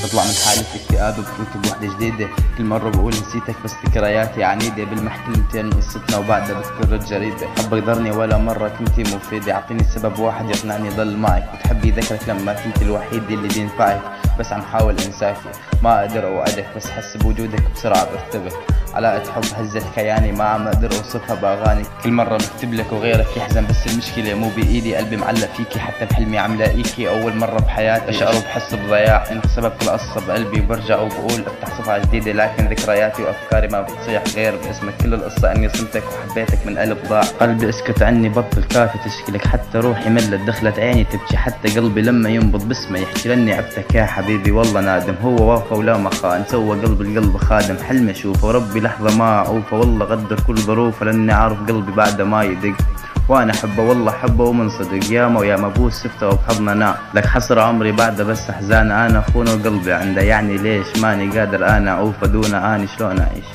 بطلع من حالة اكتئاب بفوت بوحدة جديدة. كل مرة بقول نسيتك بس ذكرياتي عنيدة، بالمح كلمتين من قصتنا وبعدها بتكرر جريدة. حبك ضرني ولا مرة كنتي مفيدة، عطيني سبب واحد يقنعني ضل معك. بتحبي ذكرك لما كنت الوحيد اللي بينفعك، بس عم حاول انساكي. ما اقدر اوعدك بس حس بوجودك بسرعة برتبك. علاقة حب هزت كياني ما عم اقدر اوصفها باغاني. كل مرة بكتب لك وغيرك يحزن، بس المشكلة مو بايدي، قلبي معلق فيكي حتى بحلمي عم لاقيكي. اول مرة بحياتي اشعر وبحس بضياع، انت سبب كل قصة بقلبي. برجع وبقول افتح صفحة جديدة، لكن ذكرياتي وافكاري ما بتصيح غير باسمك. كل القصة اني صمتك وحبيتك من قلب ضاع. قلبي اسكت عني بطل كافي تشكيلك، حتى روحي ملت دخلت عيني تبكي. حتى قلبي لما ينبض باسمه يحكي لاني عفتك يا حبيبي. والله نادم هو وافى ولا ما خان، سوى قلب القلب خادم. حلمي اشوفه وربي لحظة ما اعوفه، والله غدر كل ظروفه لاني عارف قلبي بعد ما يدق. وانا احبه والله حبه ومن صدق، ياما وياما بوس سفته وبحضننا. لك حصر عمري بعده بس احزان، انا اخونه وقلبي عنده. يعني ليش ماني قادر انا اوفى دونه، اني شلون اعيش؟